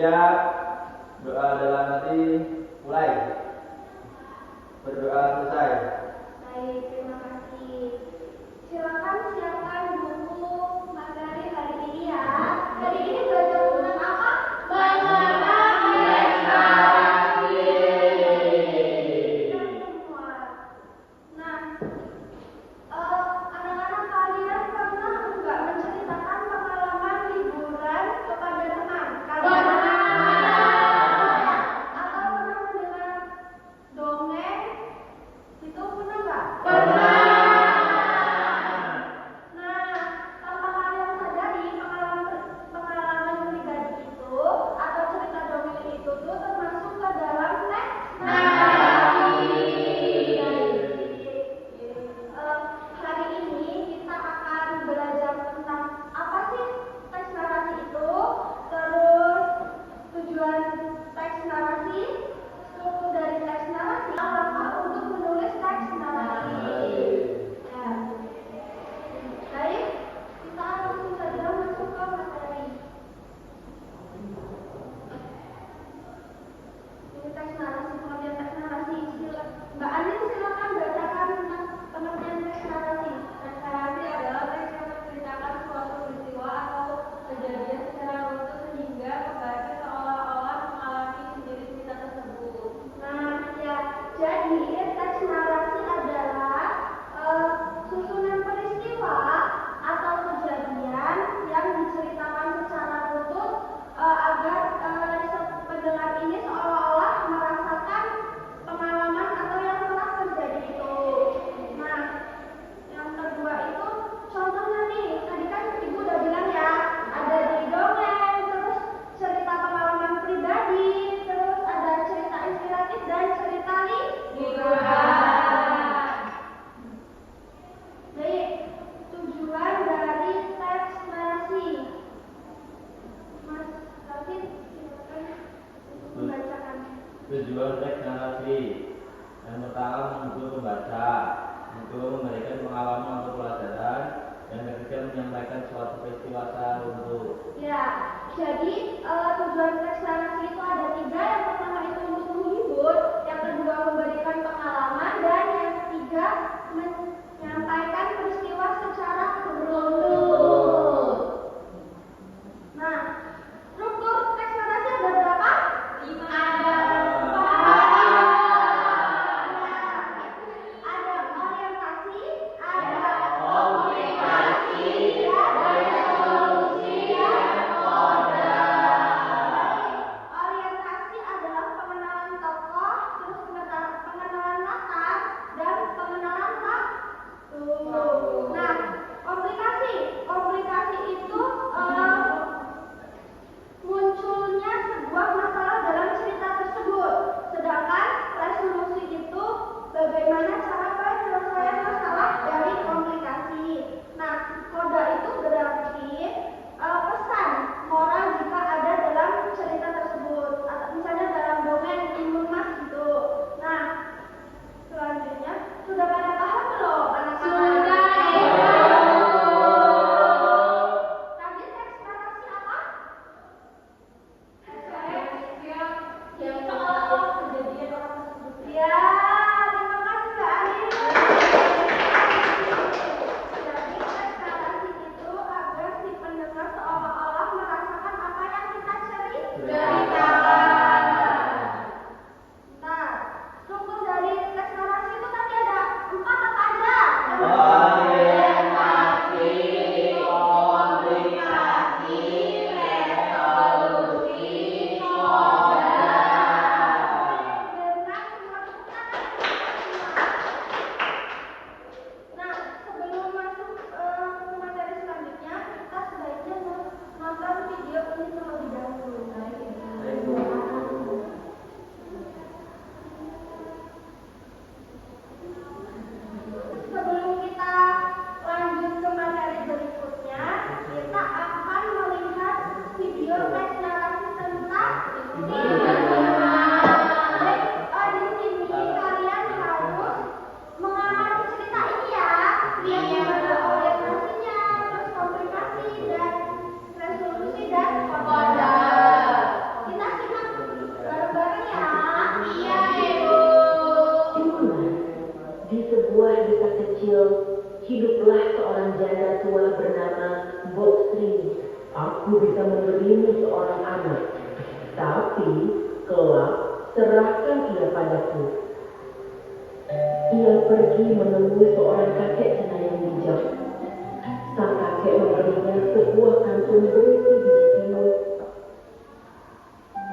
Siap, doa dalam hati mulai. Berdoa selesai. Baik, terima kasih. Silakan siapkan buku materi hari ini ya. Hari ini belajar tentang apa? Mengenal prestasi. Semua. Nah, anak-anak kalian pernah nggak menceritakan pengalaman liburan kepada teman? Atau pernah mendengar dongeng? Itu pernah nggak? Nah, tanpa kalian sadari pengalaman pribadi itu atau cerita dongeng itu tuh termasuk ke dalam teks narasi. Hari ini kita akan belajar tentang apa sih teks narasi itu, terus tujuan teks narasi, struktur dari teks narasi, langkah untuk menulis teks narasi. Ya. Baik, kita langsung saja masuk ke materi. Ini teks narasi, pengertian teks narasi. Mbak Anin silakan bacakan tentang pengertian teks narasi. Teks narasi adalah teks yang menceritakan suatu peristiwa atau kejadian secara runtut sehingga pembaca seolah-olah mengalami sendiri cerita tersebut. Nah, ya, jadi teks narasi adalah susunan peristiwa atau kejadian yang diceritakan secara runtut agar pendengar ini seolah-olah merasakan pengalaman atau yang telah terjadi itu. Nah, yang kedua itu contohnya nih, tadi kan Ibu udah bilang ya, ada di dongeng, terus cerita pengalaman pribadi, terus ada cerita inspiratif dan cerita liburan. Baik, tujuan dari teks narasi. Mas David, silakan membacakan. Tujuan teks narasi. Yang pertama menghibur pembaca, untuk memberikan pengalaman atau pelajaran. Yang ketiga menyampaikan suatu peristiwa secara runtut. Ya, jadi tujuan teks narasi itu ada 3. Yang pertama itu untuk menghibur, yang kedua memberikan pengalaman, dan yang ketiga menyampaikan peristiwa secara runtut. Nah, struktur teks narasi ada berapa? 5. Ada 4. Ada orientasi, ada komunikasi, ada solusi, dan kode. Orientasi adalah pengenalan tokoh, terus pengenalan latar, dan pengenalan hiduplah seorang janda tua bernama Mbok Sri. Aku bisa memberimu seorang anak, tapi kelak serahkan ia padaku. Ia pergi menemui seorang kakek cenayang bijak. Sang kakek memberinya sebuah kantung berisi biji timun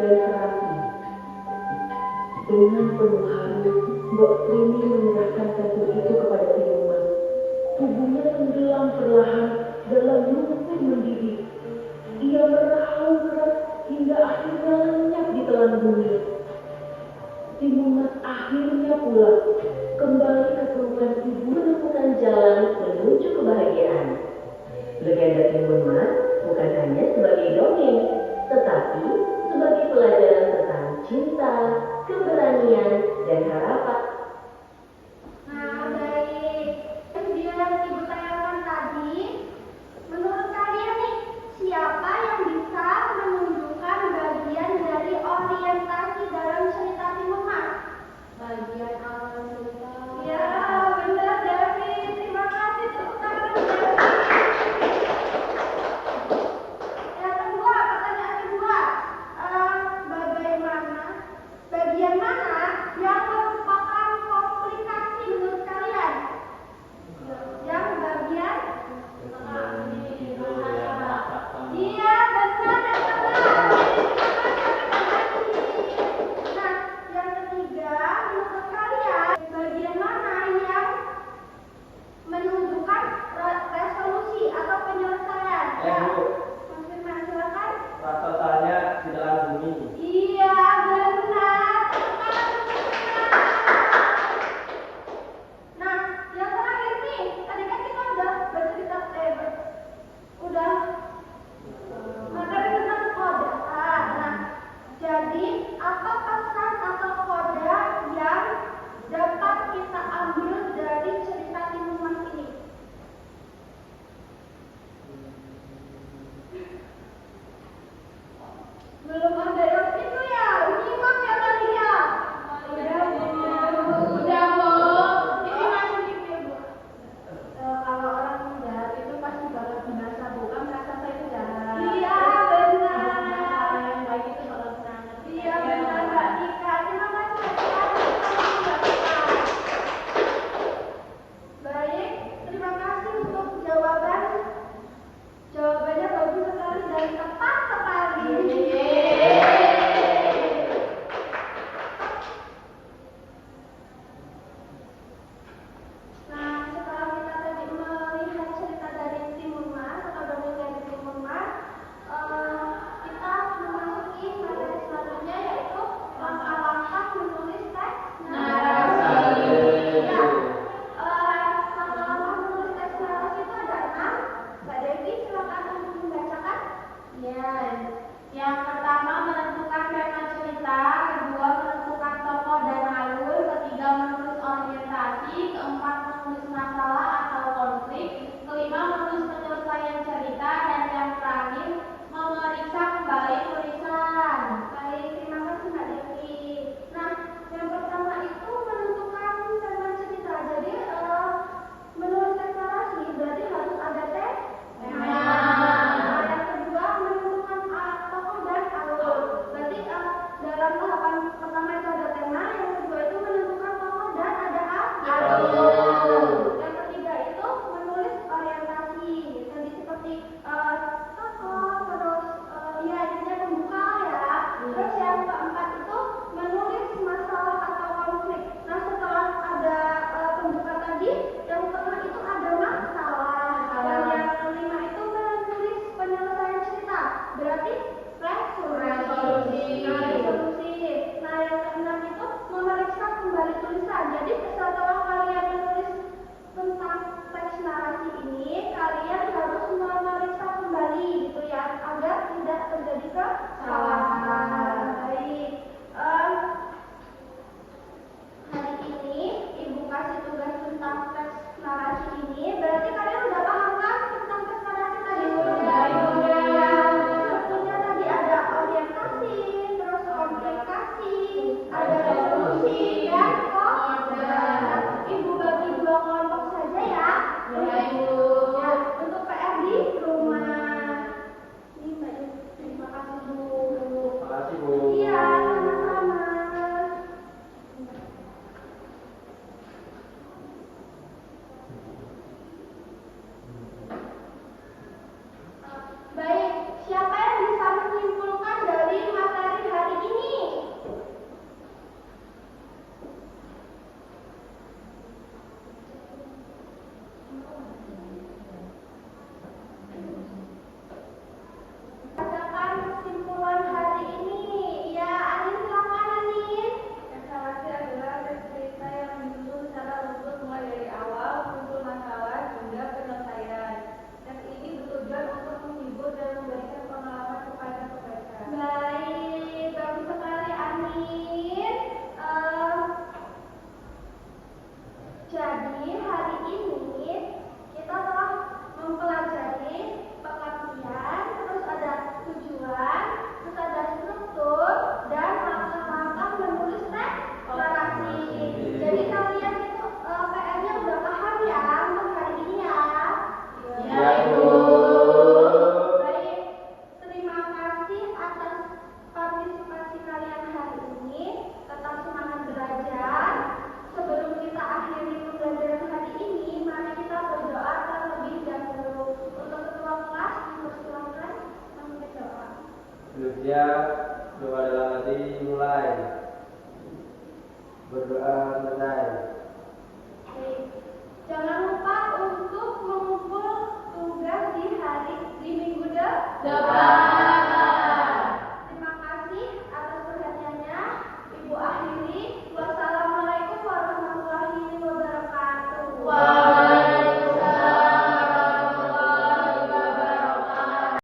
dan kerapi. Dengan penuh haru, Mbok Trini menyerahkan kantung itu kepada Timumas. Tubuhnya tenggelam perlahan dalam lumpur mendidih. Ia meraung keras hingga akhirnya lenyap di telan bumi. Timumas akhirnya pulang, kembali ke pelukan ibu, menemukan jalan menuju kebahagiaan. Legenda Timumas bukan hanya sebagai dongeng, tetapi sebagai pelajaran tentang cinta, keberanian, dan harapan. Nah, baik. Kemudian Ibu tanyakan tadi, menurut kalian nih, siapa yang bisa menunjukkan bagian dari orientasi dalam cerita Timumas? Bagian awal cerita. Ya, benar David. Terima kasih tepuk tangan untuk David. Yang kedua, pertanyaan kedua, bagian mana yang merupakan komplikasi menurut kalian? Yang bagian iya, benar dan benar. Nah, yang ketiga, menurut kalian bagian mana yang menunjukkan resolusi atau penyelesaian? Ya, Bu, Mas Firman, silakan. raksasanya di dalam bumi. Iya, benar. Nah, yang terakhir nih, tadi kan kita udah bercerita, udah materi tentang koda. Nah, jadi apa pesan atau koda yang dapat kita ambil dari cerita Timumas ini? Belum ada yang itu ya, nyimak ya tadi ya. Udah Bu, ini masih gitu ya Bu. Kalau orang jahat itu pasti bakal binasa, bukan raksasa itu jahat. Iya, Terus benar. yang baik itu bakal senang. Iya benar Mbak Tika, terima kasih atas Mbak Tika. Baik, terima kasih untuk jawabannya bagus sekali dan tepat sekali. Nah, setelah kita tadi melihat cerita dari Timumas atau dongeng dari Timumas, kita memasuki materi selanjutnya yaitu langkah-langkah menulis teks narasi. Ya, langkah-langkah menulis teks narasi itu ada 6. Mbak Devi, silakan untuk membacakan. Ya, yang pertama menentukan tema cerita, kedua menentukan tokoh dan alur, ketiga menulis orientasi, keempat menulis masalah atau konflik, kelima menulis penyelesaian cerita, dan yang terakhir memeriksa kembali tulisan. Baik, terima kasih Mbak Devi. Nah, yang pertama itu menentukan tema cerita. Jadi, menulis teks narasi berarti harus ada teks. Nah, yang kedua menentukan tokoh dan alur. Berarti dalam tahapan pertama itu ada tema, yang kedua itu menentukan tokoh dan ada alur. Yang ketiga itu menulis orientasi. Jadi seperti tokoh, terus ya intinya pembuka ya. Terus yang keempat itu menulis masalah atau konflik. Nah, setelah ada pembuka tadi, yang tengah itu ada masalah. Dan yang kelima itu menulis penyelesaian cerita. Berarti resolusi. Nah, yang keenam itu memeriksa kembali tulisan. Jadi setelah kalian menulis tentang teks narasi ini, kalian harus memeriksa kembali gitu ya, agar tidak terjadi kesalahan. Baik. Hari ini Ibu kasih tugas tentang teks narasi ini. Berarti kalian udah paham kan tentang teks narasi tadi? Ya, tentunya tadi ada orientasi, terus komplikasi, ada resolusi dan koda. Ibu bagi 2 kelompok saja ya. Siap, doa dalam hati mulai. Berdoa selesai.